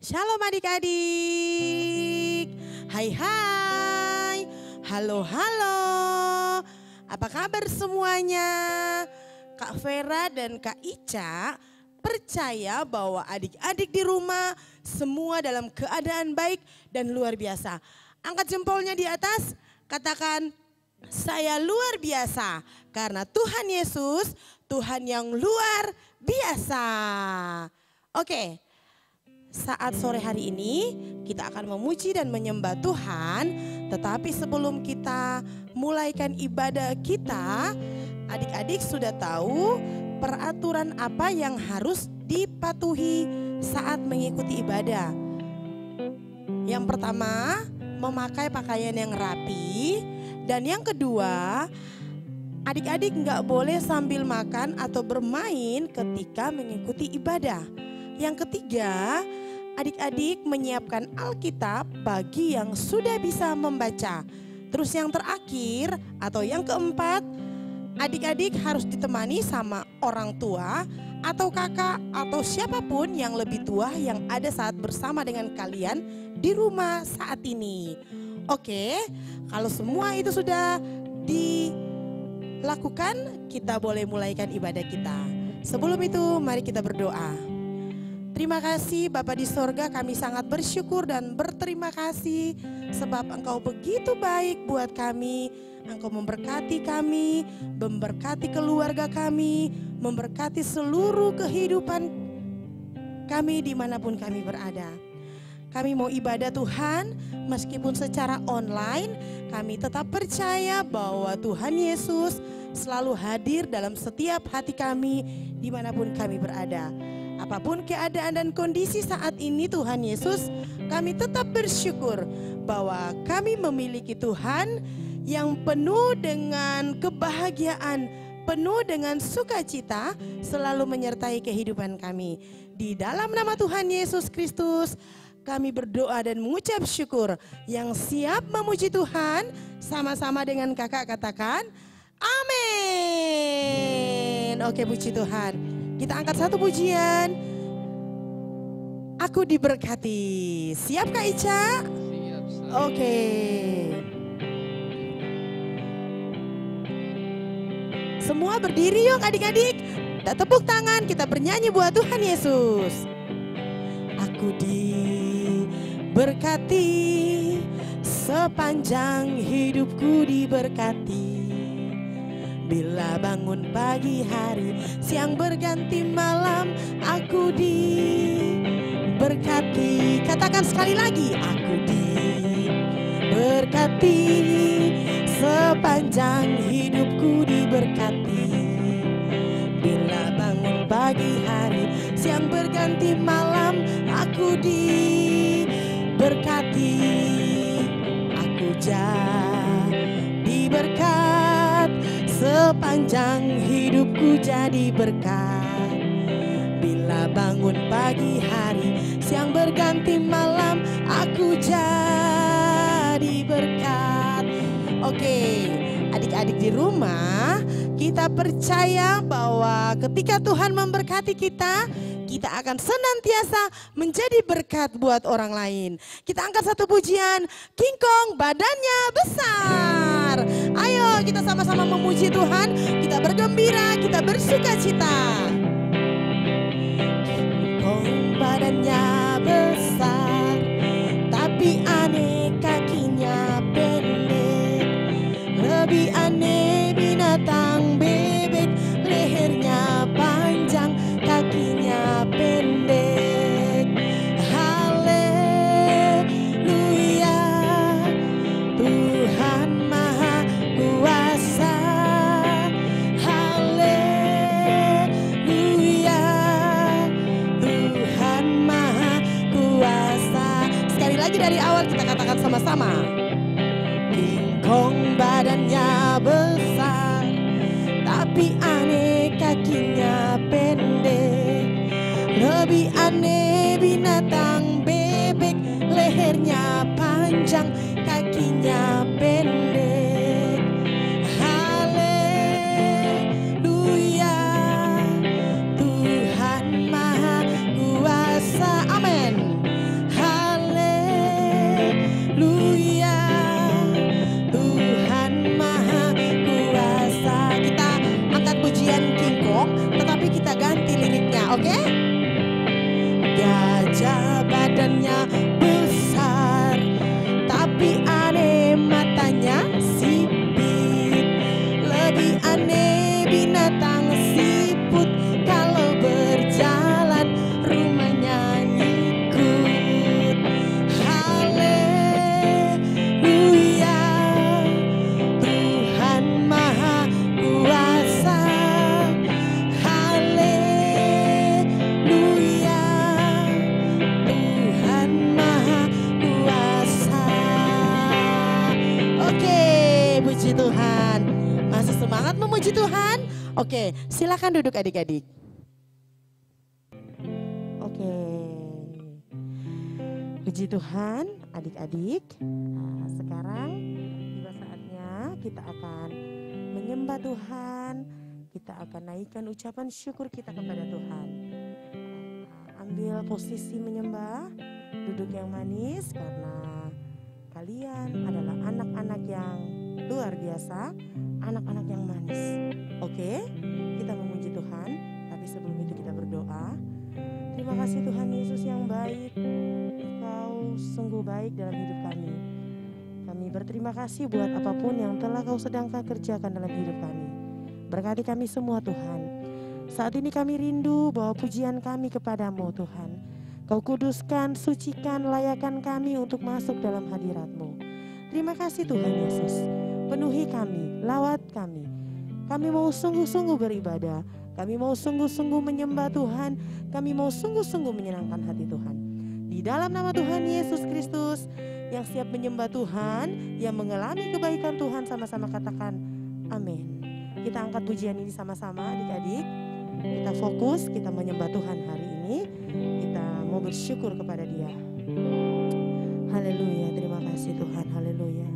Shalom adik-adik. Hai hai. Halo halo. Apa kabar semuanya? Kak Vera dan Kak Ica percaya bahwa adik-adik di rumah semua dalam keadaan baik dan luar biasa. Angkat jempolnya di atas, katakan saya luar biasa karena Tuhan Yesus Tuhan yang luar biasa. Oke. Saat sore hari ini kita akan memuji dan menyembah Tuhan. Tetapi sebelum kita mulaikan ibadah kita, adik-adik sudah tahu peraturan apa yang harus dipatuhi saat mengikuti ibadah. Yang pertama, memakai pakaian yang rapi. Dan yang kedua, adik-adik nggak boleh sambil makan atau bermain ketika mengikuti ibadah. Yang ketiga, adik-adik menyiapkan Alkitab bagi yang sudah bisa membaca. Terus yang terakhir atau yang keempat, adik-adik harus ditemani sama orang tua atau kakak atau siapapun yang lebih tua yang ada saat bersama dengan kalian di rumah saat ini. Oke, kalau semua itu sudah dilakukan, kita boleh mulaikan ibadah kita. Sebelum itu, mari kita berdoa. Terima kasih Bapa di sorga, kami sangat bersyukur dan berterima kasih sebab Engkau begitu baik buat kami. Engkau memberkati kami, memberkati keluarga kami, memberkati seluruh kehidupan kami dimanapun kami berada. Kami mau ibadah Tuhan meskipun secara online, kami tetap percaya bahwa Tuhan Yesus selalu hadir dalam setiap hati kami dimanapun kami berada. Apapun keadaan dan kondisi saat ini Tuhan Yesus, kami tetap bersyukur bahwa kami memiliki Tuhan yang penuh dengan kebahagiaan, penuh dengan sukacita, selalu menyertai kehidupan kami. Di dalam nama Tuhan Yesus Kristus, kami berdoa dan mengucap syukur. Yang siap memuji Tuhan, sama-sama dengan kakak katakan, amin. Oke, puji Tuhan. Kita angkat satu pujian. Aku diberkati. Siap Kak Ica? Siap. Oke. Semua berdiri yuk adik-adik. Kita tepuk tangan, kita bernyanyi buat Tuhan Yesus. Aku diberkati, sepanjang hidupku diberkati. Bila bangun pagi hari, siang berganti malam, aku diberkati. Katakan sekali lagi, aku diberkati, sepanjang hidupku diberkati. Bila bangun pagi hari, siang berganti malam, aku diberkati. Aku jadi berkat, sepanjang hidupku jadi berkat. Bila bangun pagi hari, siang berganti malam, aku jadi berkat. Oke, adik-adik di rumah, kita percaya bahwa ketika Tuhan memberkati kita, kita akan senantiasa menjadi berkat buat orang lain. Kita angkat satu pujian, King Kong badannya besar. Ayo kita sama-sama memuji Tuhan, kita bergembira, kita bersuka cita. King Kong badannya besar, tapi aneh kakinya pendek. Lebih aneh binatang bebek, lehernya panjang, kakinya pendek. Haleluya, Tuhan Maha Kuasa. Haleluya, Tuhan Maha Kuasa. Sekali lagi dari awal kita katakan sama-sama. King Kong badannya besar, tapi aneh kakinya pendek. Lebih aneh binatang bebek, lehernya panjang, kakinya pendek. Haleluya, Tuhan Maha Kuasa. Amin. memuji Tuhan. Masih semangat memuji Tuhan? Oke, silakan duduk adik-adik. Oke. Puji Tuhan adik-adik. Nah, sekarang tiba saatnya kita akan menyembah Tuhan. Kita akan naikkan ucapan syukur kita kepada Tuhan. Ambil posisi menyembah, duduk yang manis karena kalian adalah anak-anak yang luar biasa, anak-anak yang manis. Oke, kita memuji Tuhan, tapi sebelum itu kita berdoa. Terima kasih Tuhan Yesus yang baik, Engkau sungguh baik dalam hidup kami. Kami berterima kasih buat apapun yang telah Kau sedangkan kerjakan dalam hidup kami. Berkati kami semua Tuhan. Saat ini kami rindu bahwa pujian kami kepadamu Tuhan. Kau kuduskan, sucikan, layakkan kami untuk masuk dalam hadirat-Mu. Terima kasih Tuhan Yesus. Penuhi kami, lawat kami. Kami mau sungguh-sungguh beribadah. Kami mau sungguh-sungguh menyembah Tuhan. Kami mau sungguh-sungguh menyenangkan hati Tuhan. Di dalam nama Tuhan Yesus Kristus yang siap menyembah Tuhan, yang mengalami kebaikan Tuhan, sama-sama katakan amin. Kita angkat pujian ini sama-sama adik-adik. Kita fokus, kita menyembah Tuhan hari ini. Kita mau bersyukur kepada Dia. Haleluya, terima kasih Tuhan, haleluya.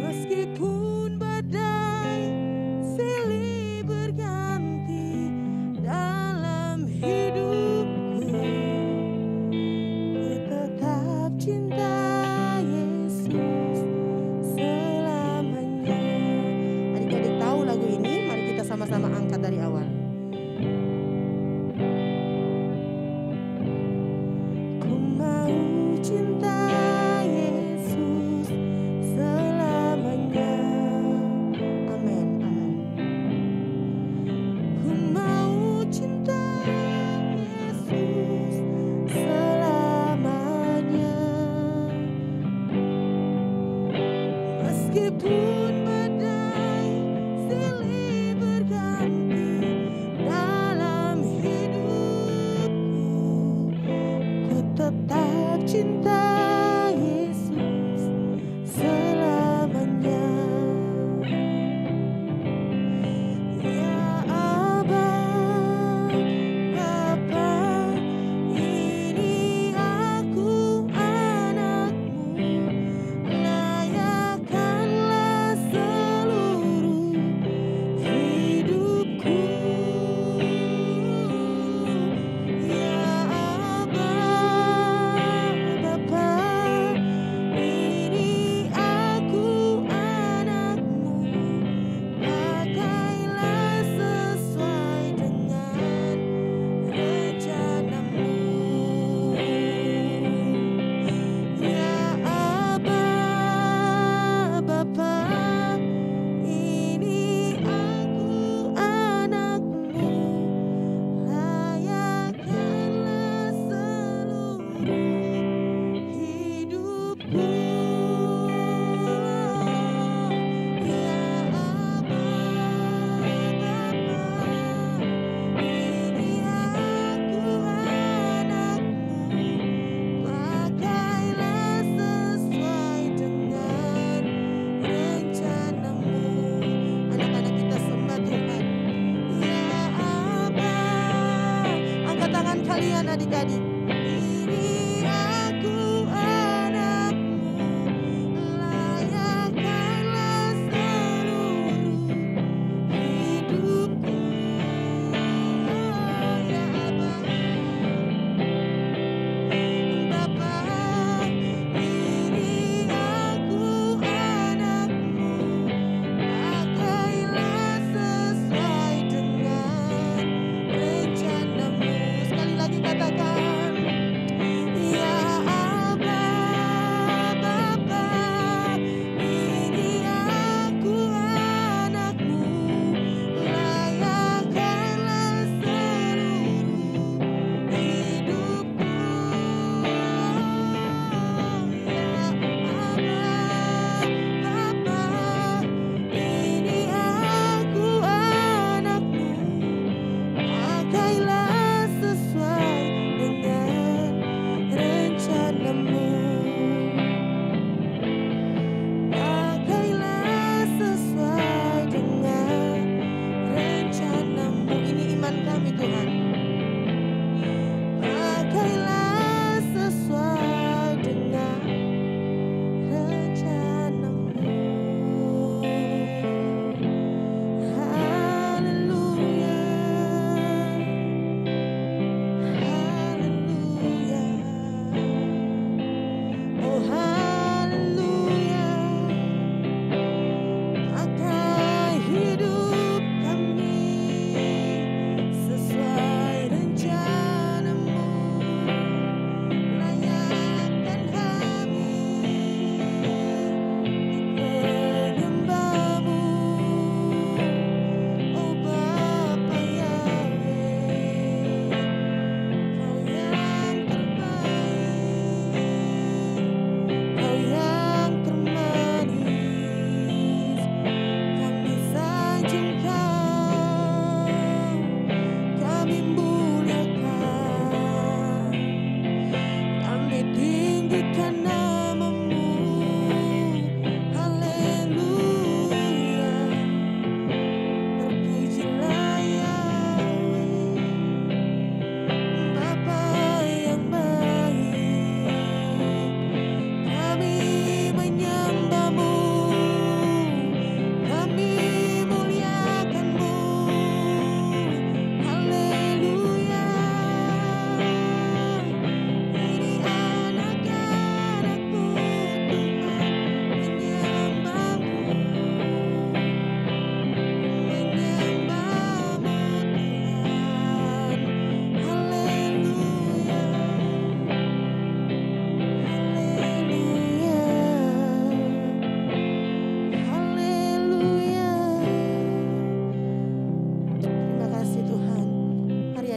Meskipun badai silih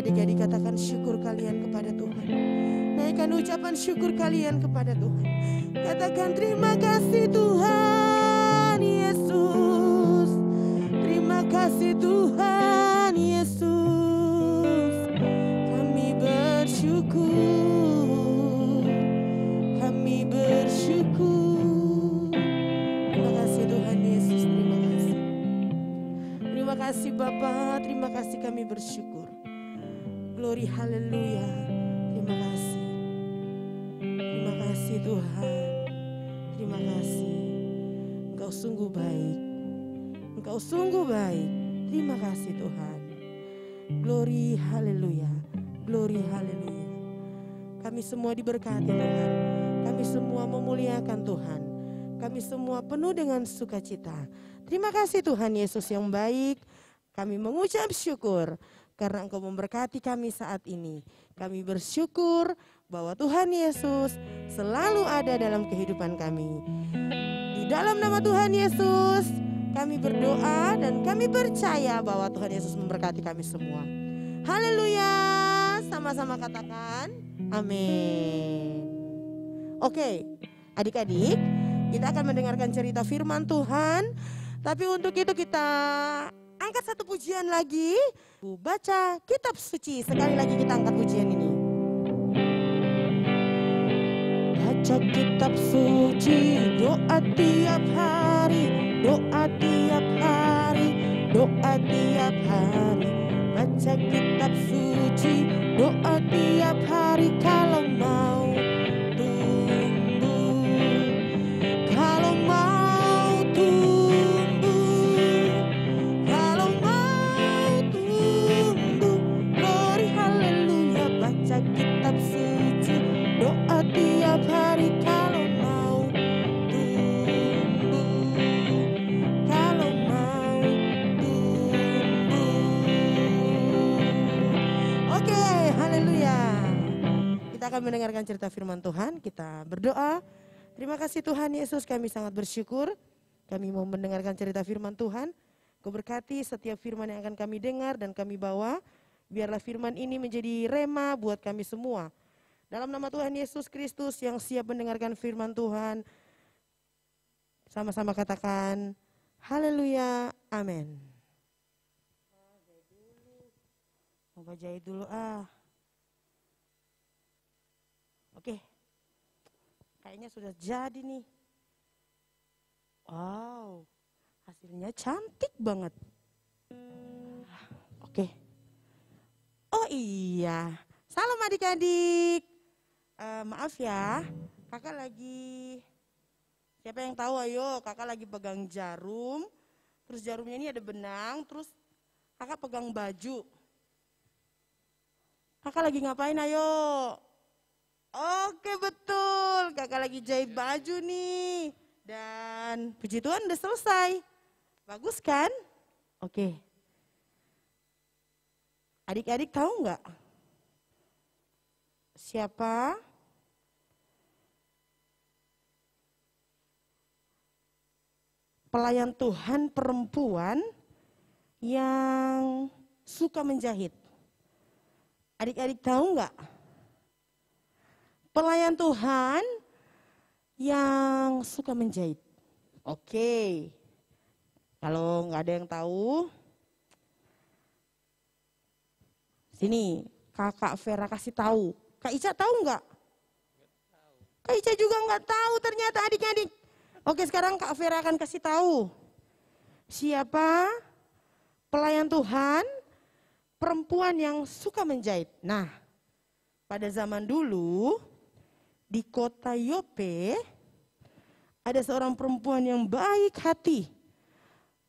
adik-adik katakan syukur kalian kepada Tuhan. Naikkan ucapan syukur kalian kepada Tuhan. Katakan terima kasih Tuhan Yesus. Terima kasih Tuhan Yesus. Kami bersyukur. Kami bersyukur. Terima kasih Tuhan Yesus. Terima kasih. Terima kasih Bapa. Terima kasih kami bersyukur. Glory haleluya. Terima kasih. Terima kasih Tuhan. Terima kasih. Engkau sungguh baik. Engkau sungguh baik. Terima kasih Tuhan. Glory haleluya. Glory haleluya. Kami semua diberkati Tuhan. Kami semua memuliakan Tuhan. Kami semua penuh dengan sukacita. Terima kasih Tuhan Yesus yang baik. Kami mengucap syukur karena Engkau memberkati kami saat ini. Kami bersyukur bahwa Tuhan Yesus selalu ada dalam kehidupan kami. Di dalam nama Tuhan Yesus kami berdoa dan kami percaya bahwa Tuhan Yesus memberkati kami semua. Haleluya. Sama-sama katakan amin. Oke, adik-adik, kita akan mendengarkan cerita firman Tuhan. Tapi untuk itu kita angkat satu pujian lagi. Baca kitab suci. Sekali lagi kita angkat pujian ini. Baca kitab suci, doa tiap hari, doa tiap hari, doa tiap hari. Baca kitab suci, doa tiap hari kalau mau tumbuh. Kalau mau tumbuh, kalau mau tumbuh. Glory haleluya. Baca kitab suci, doa tiap hari kalau mau tumbuh. Kalau mau tumbuh. Oke, haleluya. Kita akan mendengarkan cerita firman Tuhan. Kita berdoa. Terima kasih Tuhan Yesus, kami sangat bersyukur. Kami mau mendengarkan cerita firman Tuhan. Kau berkati setiap firman yang akan kami dengar dan kami bawa. Biarlah firman ini menjadi rema buat kami semua. Dalam nama Tuhan Yesus Kristus yang siap mendengarkan firman Tuhan. Sama-sama katakan haleluya, amin. Mau bajai dulu Oke. Kayaknya sudah jadi nih. Wow, hasilnya cantik banget. Oke. Oh iya, salam adik-adik. Maaf ya, kakak lagi, siapa yang tahu ayo, kakak lagi pegang jarum. Terus jarumnya ini ada benang, terus kakak pegang baju. Kakak lagi ngapain ayo? Oke betul, kakak lagi jahit baju nih. Dan puji Tuhan udah selesai. Bagus kan? Oke. Adik-adik tahu nggak? Siapa pelayan Tuhan perempuan yang suka menjahit? Adik-adik tahu nggak? Pelayan Tuhan yang suka menjahit. Oke. Kalau nggak ada yang tahu, sini Kakak Vera kasih tahu. Kak Ica tahu nggak? Kak Ica juga nggak tahu ternyata adik-adik. Oke, sekarang Kak Vera akan kasih tahu. Siapa pelayan Tuhan perempuan yang suka menjahit. Nah, pada zaman dulu di kota Yope ada seorang perempuan yang baik hati.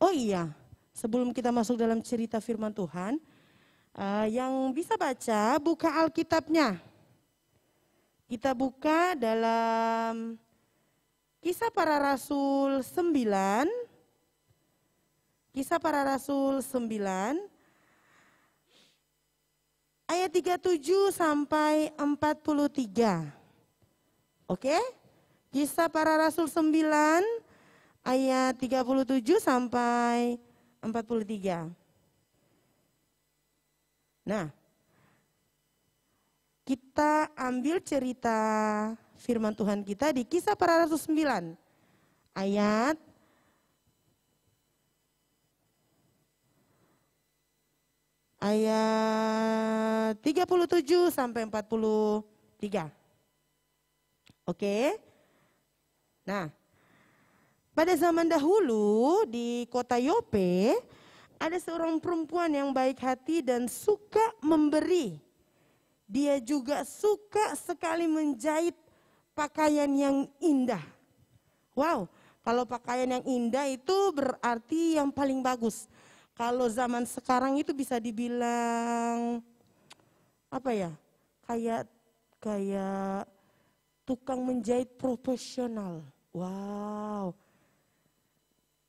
Oh iya, sebelum kita masuk dalam cerita firman Tuhan, yang bisa baca, buka Alkitabnya. Kita buka dalam Kisah Para Rasul 9. Kisah Para Rasul 9. Ayat 37 sampai 43. Oke? Kisah Para Rasul 9 ayat 37 sampai 43. Nah, Kita ambil cerita firman Tuhan kita di Kisah Para Rasul 9 ayat ayat 37 sampai 43. Oke. Nah, pada zaman dahulu di kota Yope ada seorang perempuan yang baik hati dan suka memberi. Dia juga suka sekali menjahit pakaian yang indah. Wow, kalau pakaian yang indah itu berarti yang paling bagus. Kalau zaman sekarang itu bisa dibilang apa ya? Kayak tukang menjahit profesional. Wow.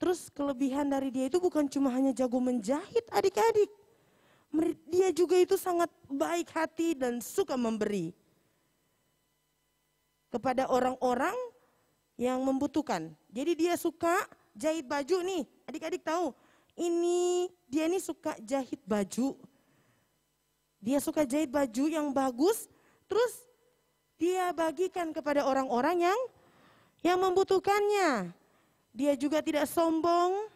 Terus kelebihan dari dia itu bukan cuma hanya jago menjahit adik-adik. Dia juga itu sangat baik hati dan suka memberi kepada orang-orang yang membutuhkan. Jadi dia suka jahit baju nih, adik-adik tahu. Dia ini suka jahit baju. Dia suka jahit baju yang bagus, terus dia bagikan kepada orang-orang yang membutuhkannya. Dia juga tidak sombong.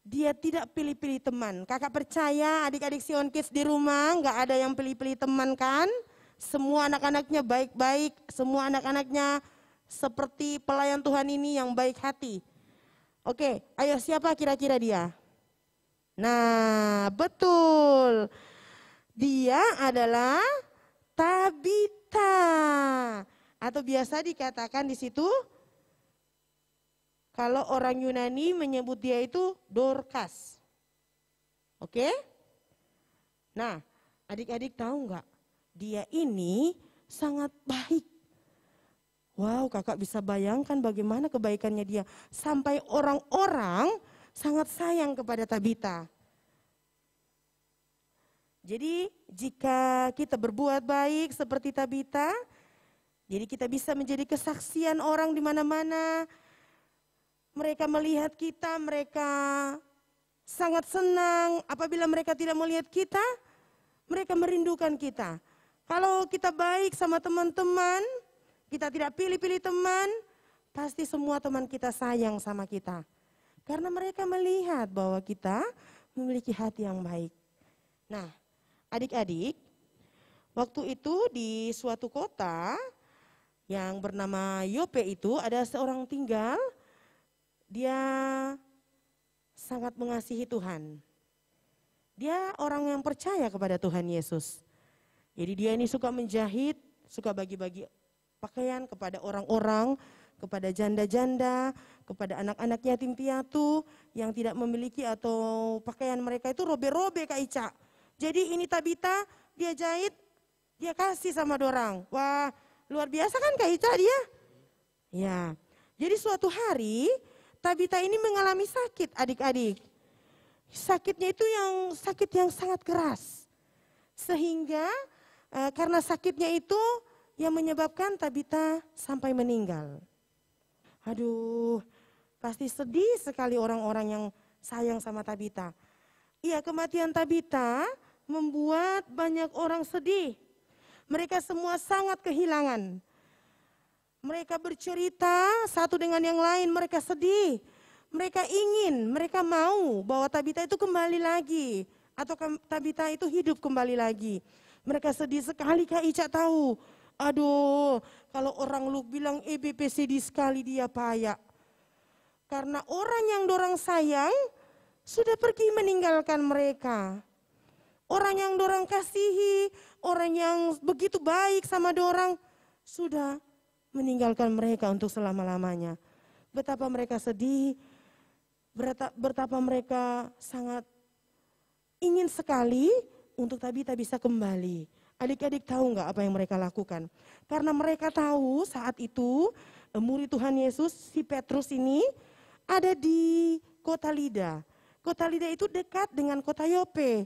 Dia tidak pilih-pilih teman. Kakak percaya adik-adik Sion Kids di rumah nggak ada yang pilih-pilih teman kan? Semua anak-anaknya baik-baik, semua anak-anaknya seperti pelayan Tuhan ini yang baik hati. Oke, ayo siapa kira-kira dia? Nah, betul. Dia adalah Tabita. Atau biasa dikatakan di situ, kalau orang Yunani menyebut dia itu Dorcas. Oke? Nah, adik-adik tahu nggak? Dia ini sangat baik. Wow, kakak bisa bayangkan bagaimana kebaikannya dia. Sampai orang-orang sangat sayang kepada Tabita. Jadi jika kita berbuat baik seperti Tabita, jadi kita bisa menjadi kesaksian orang di mana-mana. Mereka melihat kita, mereka sangat senang. Apabila mereka tidak melihat kita, mereka merindukan kita. Kalau kita baik sama teman-teman, kita tidak pilih-pilih teman, pasti semua teman kita sayang sama kita. Karena mereka melihat bahwa kita memiliki hati yang baik. Nah, adik-adik, waktu itu di suatu kota yang bernama Yope itu ada seorang tinggal. Dia sangat mengasihi Tuhan. Dia orang yang percaya kepada Tuhan Yesus. Jadi dia ini suka menjahit, suka bagi-bagi pakaian kepada orang-orang, kepada janda-janda, kepada anak-anak yatim piatu yang tidak memiliki atau pakaian mereka itu robek-robek Kak Ica. Jadi ini Tabita, dia jahit, dia kasih sama dorang. Wah, luar biasa kan Kak Ica dia? Ya, jadi suatu hari Tabita ini mengalami sakit adik-adik. Sakitnya itu sakit yang sangat keras. Sehingga karena sakitnya itu yang menyebabkan Tabita sampai meninggal. Aduh, pasti sedih sekali orang-orang yang sayang sama Tabita. Iya, kematian Tabita membuat banyak orang sedih. Mereka semua sangat kehilangan. Mereka bercerita satu dengan yang lain, mereka sedih. Mereka mereka mau bahwa Tabita itu kembali lagi. Atau Tabita itu hidup kembali lagi. Mereka sedih sekali Kak Ica tahu. Aduh, kalau orang lu bilang EBP sedih sekali dia payah. Karena orang yang dorang sayang sudah pergi meninggalkan mereka. Orang yang dorang kasihi, orang yang begitu baik sama dorang sudah meninggalkan mereka untuk selama-lamanya. Betapa mereka sedih, betapa mereka sangat ingin sekali untuk Tabita bisa kembali. Adik-adik tahu nggak apa yang mereka lakukan? Karena mereka tahu saat itu murid Tuhan Yesus si Petrus ini ada di kota Lida. Kota Lida itu dekat dengan kota Yope.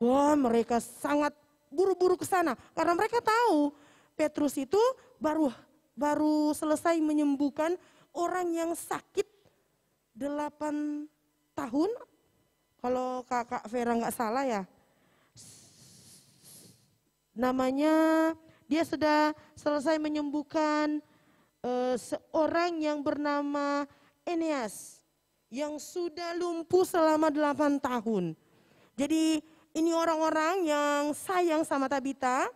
Wah, mereka sangat buru-buru ke sana karena mereka tahu Petrus itu baru selesai menyembuhkan orang yang sakit 8 tahun. Kalau kakak Vera nggak salah ya. namanya dia sudah selesai menyembuhkan seorang yang bernama Eneas yang sudah lumpuh selama 8 tahun. Jadi ini orang-orang yang sayang sama Tabita,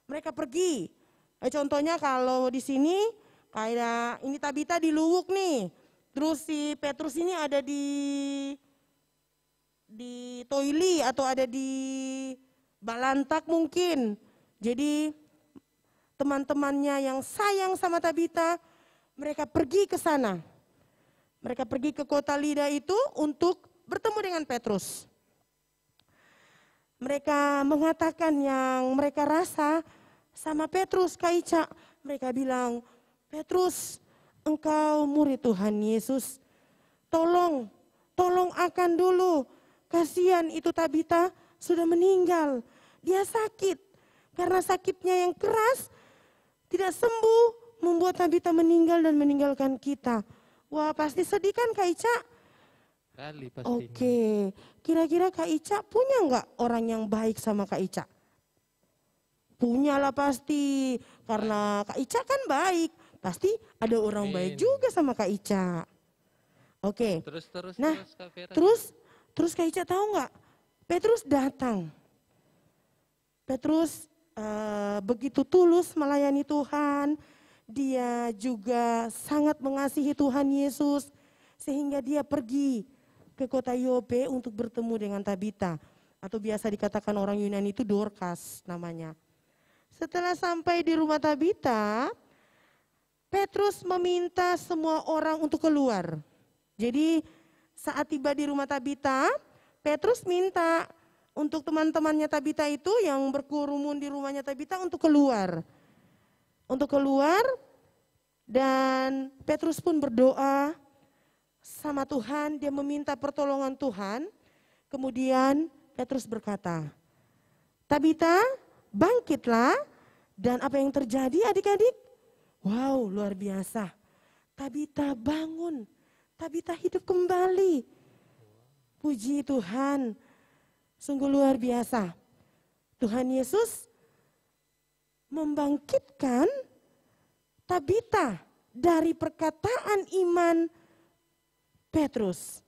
mereka pergi. Contohnya kalau di sini kayak ini Tabita di Luwuk nih, terus si Petrus ini ada di Toili atau ada di Balantak mungkin. Jadi teman-temannya yang sayang sama Tabita, mereka pergi ke sana. Mereka pergi ke kota Lida itu untuk bertemu dengan Petrus. Mereka mengatakan yang mereka rasa sama Petrus, Kak Ica. Mereka bilang, Petrus, engkau murid Tuhan Yesus. Tolong akan dulu. Kasihan itu Tabita sudah meninggal. Dia sakit. Karena sakitnya yang keras, tidak sembuh, membuat Tabita meninggal dan meninggalkan kita. Wah, pasti sedih kan Kak Ica? Kali pastinya. Oke, kira-kira Kak Ica punya nggak orang yang baik sama Kak Ica? Punyalah pasti, karena Kak Ica kan baik. Pasti ada orang baik juga sama Kak Ica. Oke. Nah, Kak Vera. Terus Kak Ica tahu nggak? Petrus datang. Petrus begitu tulus melayani Tuhan. Dia juga sangat mengasihi Tuhan Yesus. Sehingga dia pergi ke kota Yope untuk bertemu dengan Tabita. Atau biasa dikatakan orang Yunani itu Dorcas namanya. Setelah sampai di rumah Tabita, Petrus meminta semua orang untuk keluar. Jadi saat tiba di rumah Tabita, Petrus minta untuk teman-temannya Tabita itu yang berkerumun di rumahnya Tabita untuk keluar. Dan Petrus pun berdoa sama Tuhan, dia meminta pertolongan Tuhan. Kemudian Petrus berkata, Tabita, bangkitlah. Dan apa yang terjadi adik-adik? Wow, luar biasa. Tabita bangun, Tabita hidup kembali. Puji Tuhan, sungguh luar biasa. Tuhan Yesus membangkitkan Tabita dari perkataan iman Petrus.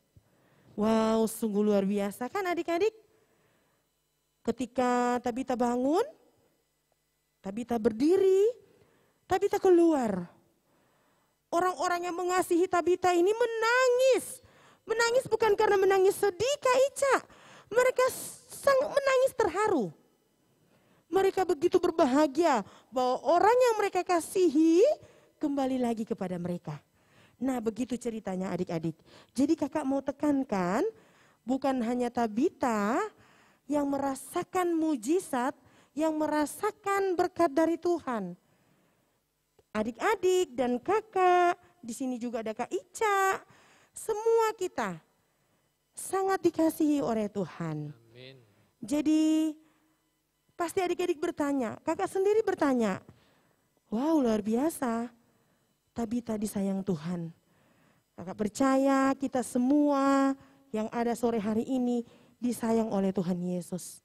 Wow, sungguh luar biasa kan adik-adik? Ketika Tabita bangun, Tabita berdiri, Tabita keluar. Orang-orang yang mengasihi Tabita ini menangis. Menangis bukan karena menangis sedih Kak Ica. Mereka sangat menangis terharu. Mereka begitu berbahagia bahwa orang yang mereka kasihi kembali lagi kepada mereka. Nah, begitu ceritanya adik-adik. Jadi kakak mau tekankan, bukan hanya Tabita yang merasakan mujizat, yang merasakan berkat dari Tuhan. Adik-adik dan kakak, di sini juga ada Kak Ica. Semua kita sangat dikasihi oleh Tuhan. Amin. Jadi pasti adik-adik bertanya, kakak sendiri bertanya, wow luar biasa, Tabita disayang Tuhan. Kakak percaya kita semua yang ada sore hari ini disayang oleh Tuhan Yesus.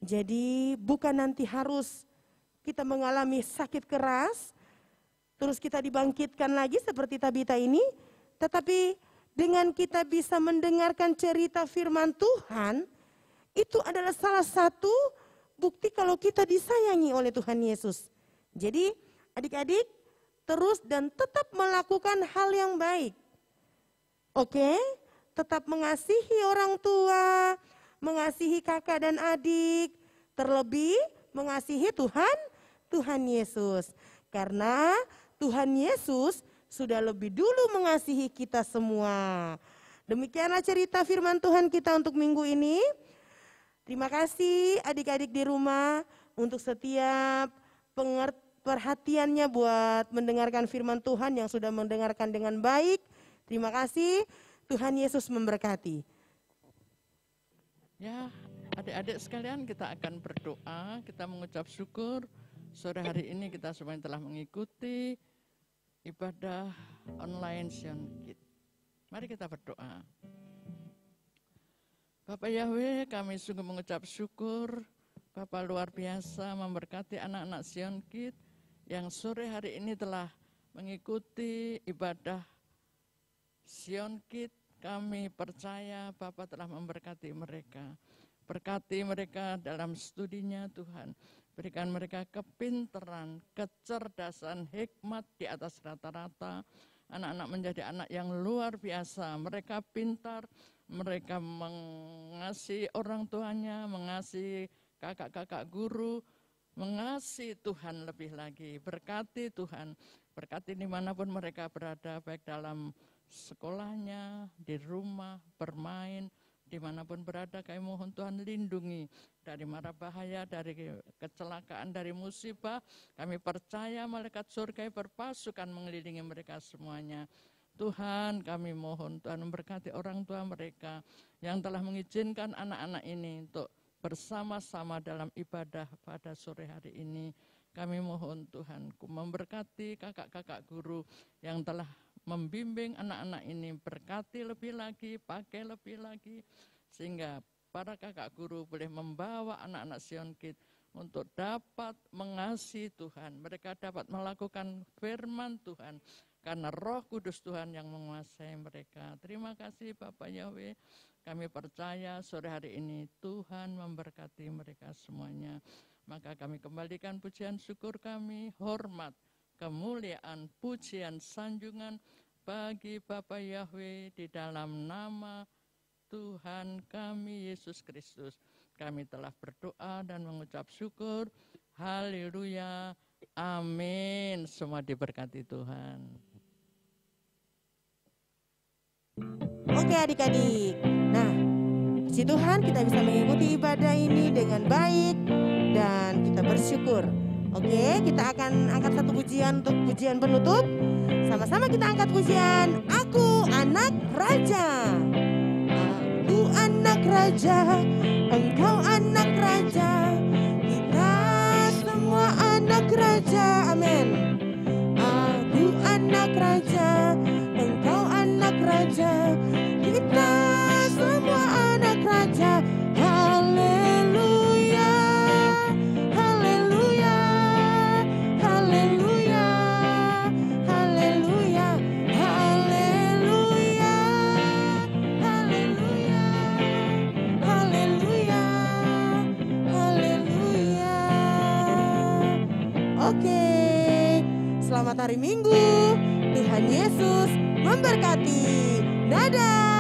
Jadi bukan nanti harus kita mengalami sakit keras, terus kita dibangkitkan lagi seperti Tabita ini, tetapi dengan kita bisa mendengarkan cerita firman Tuhan, itu adalah salah satu bukti kalau kita disayangi oleh Tuhan Yesus. Jadi adik-adik terus dan tetap melakukan hal yang baik. Oke? Tetap mengasihi orang tua, mengasihi kakak dan adik, terlebih mengasihi Tuhan Yesus. Karena Tuhan Yesus sudah lebih dulu mengasihi kita semua. Demikianlah cerita firman Tuhan kita untuk minggu ini. Terima kasih adik-adik di rumah untuk setiap perhatiannya buat mendengarkan firman Tuhan yang sudah mendengarkan dengan baik. Terima kasih, Tuhan Yesus memberkati. Ya, adik-adik sekalian kita akan berdoa, kita mengucap syukur. Sore hari ini kita semuanya telah mengikuti ibadah online Sion Kids. Mari kita berdoa. Bapak Yahweh, kami sungguh mengucap syukur Bapak luar biasa memberkati anak-anak Zion Kids yang sore hari ini telah mengikuti ibadah Zion Kids. Kami percaya Bapak telah memberkati mereka. Berkati mereka dalam studinya Tuhan. Berikan mereka kepintaran, kecerdasan, hikmat di atas rata-rata. Anak-anak menjadi anak yang luar biasa. Mereka pintar, mereka mengasihi orang tuanya, mengasihi kakak-kakak guru, mengasihi Tuhan lebih lagi. Berkati Tuhan, berkati dimanapun mereka berada, baik dalam sekolahnya, di rumah, bermain, dimanapun berada. Kami mohon Tuhan lindungi dari mara bahaya, dari kecelakaan, dari musibah. Kami percaya malaikat surga berpasukan mengelilingi mereka semuanya. Tuhan, kami mohon Tuhan memberkati orang tua mereka yang telah mengizinkan anak-anak ini untuk bersama-sama dalam ibadah pada sore hari ini. Kami mohon Tuhan memberkati kakak-kakak guru yang telah membimbing anak-anak ini, berkati lebih lagi, pakai lebih lagi, sehingga para kakak guru boleh membawa anak-anak Zion Kids untuk dapat mengasihi Tuhan. Mereka dapat melakukan firman Tuhan karena Roh Kudus Tuhan yang menguasai mereka. Terima kasih Bapak Yahweh. Kami percaya sore hari ini Tuhan memberkati mereka semuanya. Maka kami kembalikan pujian syukur kami, hormat, kemuliaan, pujian, sanjungan bagi Bapa Yahweh di dalam nama Tuhan kami Yesus Kristus. Kami telah berdoa dan mengucap syukur. Haleluya. Amin. Semua diberkati Tuhan. Oke adik-adik. Nah, puji Tuhan kita bisa mengikuti ibadah ini dengan baik dan kita bersyukur. Oke, kita akan angkat satu pujian untuk pujian penutup. Sama-sama kita angkat pujian Aku Anak Raja. Aku anak raja, engkau anak raja, kita semua anak raja, amin. Aku anak raja, engkau anak raja, kita semua anak raja. Haleluya, haleluya, haleluya, haleluya, haleluya, haleluya, haleluya, haleluya. Oke, selamat hari Minggu. Tuhan Yesus memberkati. Dadah.